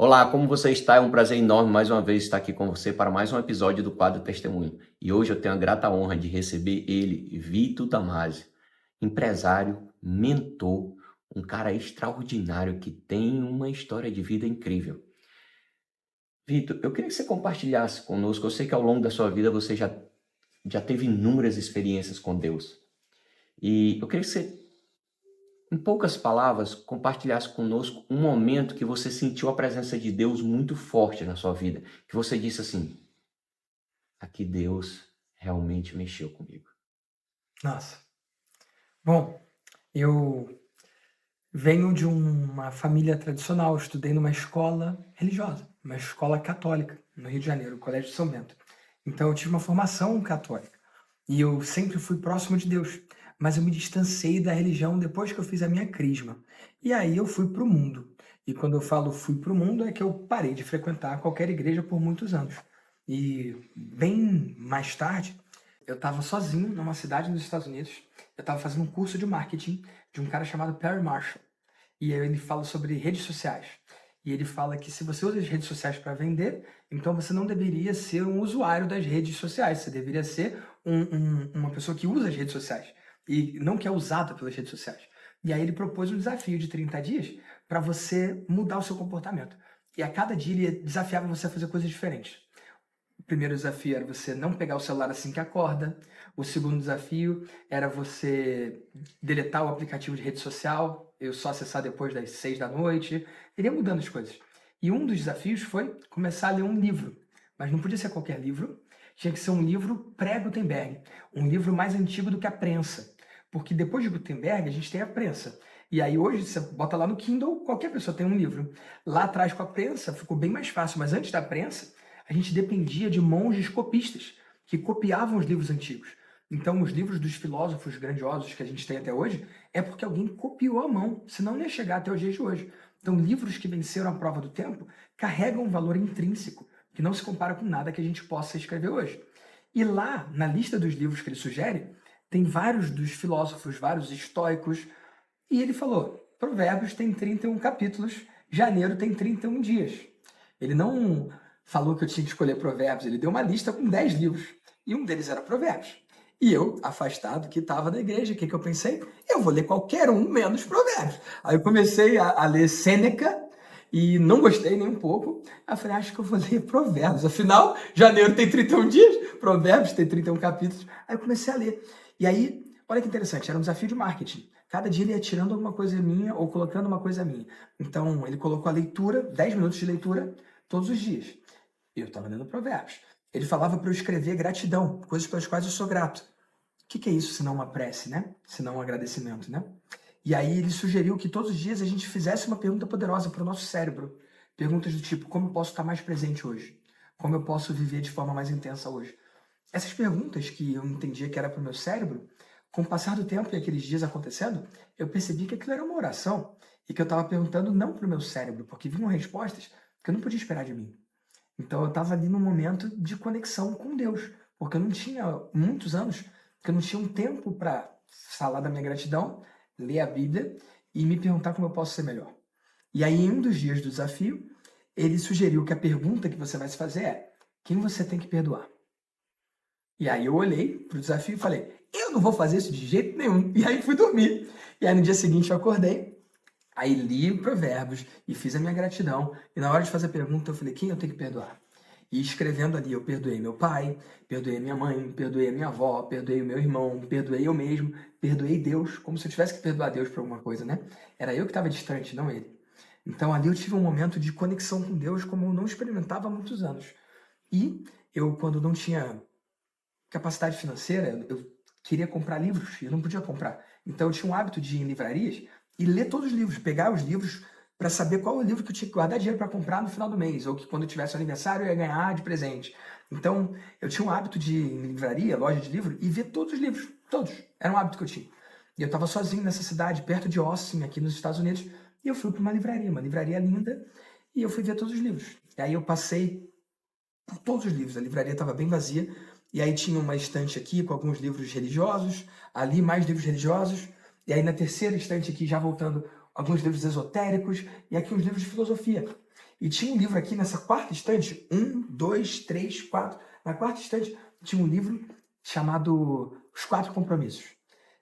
Olá, como você está? É um prazer enorme mais uma vez estar aqui com você para mais um episódio do quadro Testemunho. E hoje eu tenho a grata honra de receber ele, Vitor Damasio, empresário, mentor, um cara extraordinário que tem uma história de vida incrível. Vitor, eu queria que você compartilhasse conosco. Eu sei que ao longo da sua vida você já teve inúmeras experiências com Deus. E eu queria que você, em poucas palavras, compartilhasse conosco um momento que você sentiu a presença de Deus muito forte na sua vida, que você disse assim: aqui Deus realmente mexeu comigo. Nossa. Bom, eu venho de uma família tradicional, estudei numa escola religiosa, uma escola católica, no Rio de Janeiro, o Colégio São Bento. Então eu tive uma formação católica e eu sempre fui próximo de Deus, mas eu me distanciei da religião depois que eu fiz a minha crisma. E aí eu fui para o mundo. E quando eu falo fui para o mundo, é que eu parei de frequentar qualquer igreja por muitos anos. E bem mais tarde, eu estava sozinho numa cidade nos Estados Unidos. Eu estava fazendo um curso de marketing de um cara chamado Perry Marshall. E aí ele fala sobre redes sociais. E ele fala que se você usa as redes sociais para vender, então você não deveria ser um usuário das redes sociais. Você deveria ser uma pessoa que usa as redes sociais e não que é usada pelas redes sociais. E aí ele propôs um desafio de 30 dias para você mudar o seu comportamento. E a cada dia ele desafiava você a fazer coisas diferentes. O primeiro desafio era você não pegar o celular assim que acorda. O segundo desafio era você deletar o aplicativo de rede social, eu só acessar depois das 6 da noite. Iria mudando as coisas. E um dos desafios foi começar a ler um livro. Mas não podia ser qualquer livro, tinha que ser um livro pré-Gutenberg, um livro mais antigo do que a prensa. Porque depois de Gutenberg a gente tem a prensa. E aí hoje você bota lá no Kindle, qualquer pessoa tem um livro. Lá atrás com a prensa ficou bem mais fácil, mas antes da prensa a gente dependia de monges copistas, que copiavam os livros antigos. Então, os livros dos filósofos grandiosos que a gente tem até hoje é porque alguém copiou à mão, senão não ia chegar até os dias de hoje. Então, livros que venceram a prova do tempo carregam um valor intrínseco, que não se compara com nada que a gente possa escrever hoje. E lá, na lista dos livros que ele sugere, tem vários dos filósofos, vários estoicos, e ele falou: Provérbios tem 31 capítulos, Janeiro tem 31 dias. Ele não falou que eu tinha que escolher Provérbios, ele deu uma lista com 10 livros, e um deles era Provérbios. E eu, afastado, que estava da igreja, o que eu pensei? Eu vou ler qualquer um, menos Provérbios. Aí eu comecei a ler Sêneca, e não gostei nem um pouco. Aí eu falei, acho que eu vou ler Provérbios. Afinal, janeiro tem 31 dias, Provérbios tem 31 capítulos. Aí eu comecei a ler. E aí, olha que interessante, era um desafio de marketing. Cada dia ele ia tirando alguma coisa minha ou colocando uma coisa minha. Então, ele colocou a leitura, 10 minutos de leitura, todos os dias. Eu estava lendo Provérbios. Ele falava para eu escrever gratidão, coisas pelas quais eu sou grato. O que é isso, se não uma prece, né? Se não um agradecimento, né? E aí ele sugeriu que todos os dias a gente fizesse uma pergunta poderosa para o nosso cérebro. Perguntas do tipo, como eu posso estar mais presente hoje? Como eu posso viver de forma mais intensa hoje? Essas perguntas que eu entendia que era para o meu cérebro, com o passar do tempo e aqueles dias acontecendo, eu percebi que aquilo era uma oração e que eu estava perguntando não para o meu cérebro, porque vinham respostas que eu não podia esperar de mim. Então eu estava ali num momento de conexão com Deus, porque eu não tinha muitos anos, que eu não tinha um tempo para falar da minha gratidão, ler a Bíblia e me perguntar como eu posso ser melhor. E aí, em um dos dias do desafio, ele sugeriu que a pergunta que você vai se fazer é: quem você tem que perdoar? E aí eu olhei para o desafio e falei: eu não vou fazer isso de jeito nenhum. E aí fui dormir. E aí no dia seguinte eu acordei, aí li Provérbios e fiz a minha gratidão. E na hora de fazer a pergunta eu falei: quem eu tenho que perdoar? E escrevendo ali, eu perdoei meu pai, perdoei minha mãe, perdoei a minha avó, perdoei o meu irmão, perdoei eu mesmo, perdoei Deus, como se eu tivesse que perdoar Deus por alguma coisa, né? Era eu que estava distante, não ele. Então ali eu tive um momento de conexão com Deus como eu não experimentava há muitos anos. E eu, quando não tinha capacidade financeira, eu queria comprar livros e eu não podia comprar. Então eu tinha um hábito de ir em livrarias e ler todos os livros, pegar os livros para saber qual o livro que eu tinha que guardar dinheiro para comprar no final do mês, ou que quando eu tivesse um aniversário eu ia ganhar de presente. Então eu tinha um hábito de ir em livraria, loja de livro, e ver todos os livros, todos. Era um hábito que eu tinha. E eu estava sozinho nessa cidade, perto de Austin, aqui nos Estados Unidos, e eu fui para uma livraria linda, e eu fui ver todos os livros. E aí eu passei por todos os livros, a livraria estava bem vazia, e aí tinha uma estante aqui com alguns livros religiosos, ali mais livros religiosos, e aí na terceira estante aqui, já voltando, alguns livros esotéricos, e aqui uns livros de filosofia. E tinha um livro aqui nessa quarta estante, 1, 2, 3, 4. Na quarta estante tinha um livro chamado Os Quatro Compromissos,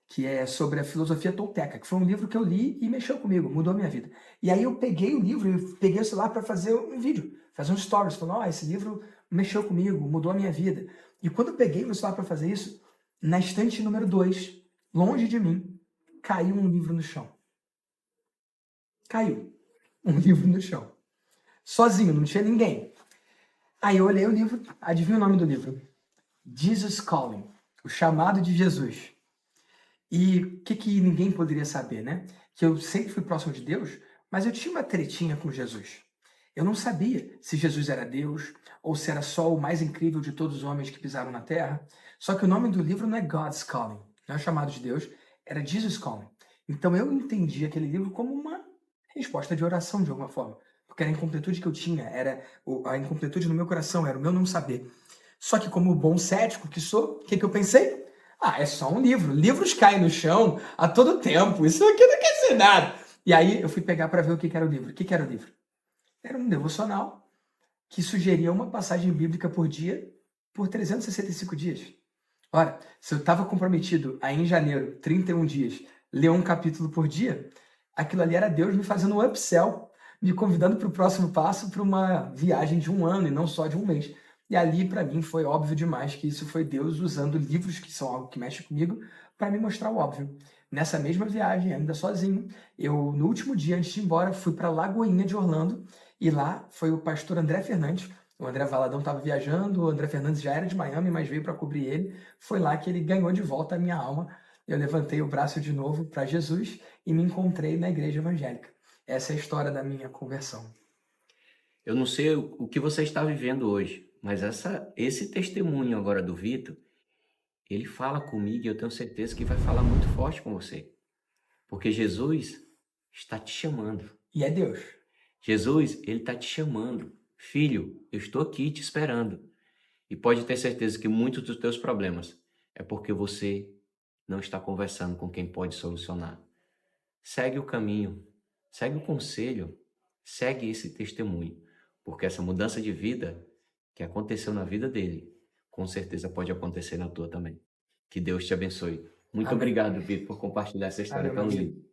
que é sobre a filosofia tolteca, que foi um livro que eu li e mexeu comigo, mudou a minha vida. E aí eu peguei o livro e peguei o celular para fazer um vídeo, fazer um stories, falando, esse livro mexeu comigo, mudou a minha vida. E quando eu peguei o celular para fazer isso, na estante número 2, longe de mim, caiu um livro no chão. Caiu um livro no chão. Sozinho, não tinha ninguém. Aí eu olhei o livro, adivinha o nome do livro? Jesus Calling, o chamado de Jesus. E o que ninguém poderia saber, né? Que eu sempre fui próximo de Deus, mas eu tinha uma tretinha com Jesus. Eu não sabia se Jesus era Deus ou se era só o mais incrível de todos os homens que pisaram na terra. Só que o nome do livro não é God's Calling, não é chamado de Deus, era Jesus Calling. Então eu entendi aquele livro como uma resposta de oração, de alguma forma. Porque era a incompletude que eu tinha, era a incompletude no meu coração, era o meu não saber. Só que como bom cético que sou, o que eu pensei? É só um livro. Livros caem no chão a todo tempo. Isso aqui não quer dizer nada. E aí eu fui pegar para ver o que era o livro. O que era o livro? Era um devocional que sugeria uma passagem bíblica por dia por 365 dias. Ora, se eu estava comprometido a, em janeiro, 31 dias, ler um capítulo por dia, aquilo ali era Deus me fazendo um upsell, me convidando para o próximo passo, para uma viagem de um ano e não só de um mês. E ali, para mim, foi óbvio demais que isso foi Deus usando livros, que são algo que mexe comigo, para me mostrar o óbvio. Nessa mesma viagem, ainda sozinho, eu, no último dia, antes de ir embora, fui para Lagoinha de Orlando, e lá foi o pastor André Fernandes. O André Valadão estava viajando, o André Fernandes já era de Miami, mas veio para cobrir ele. Foi lá que ele ganhou de volta a minha alma. Eu levantei o braço de novo para Jesus e me encontrei na igreja evangélica. Essa é a história da minha conversão. Eu não sei o que você está vivendo hoje, mas esse testemunho agora do Vitor, ele fala comigo e eu tenho certeza que vai falar muito forte com você. Porque Jesus está te chamando. E é Deus. Jesus, ele está te chamando. Filho, eu estou aqui te esperando. E pode ter certeza que muitos dos teus problemas é porque você não está conversando com quem pode solucionar. Segue o caminho, segue o conselho, segue esse testemunho. Porque essa mudança de vida que aconteceu na vida dele, com certeza pode acontecer na tua também. Que Deus te abençoe. Muito Amém. obrigado, Vitor, por compartilhar essa história Amém, tão meu linda. amigo.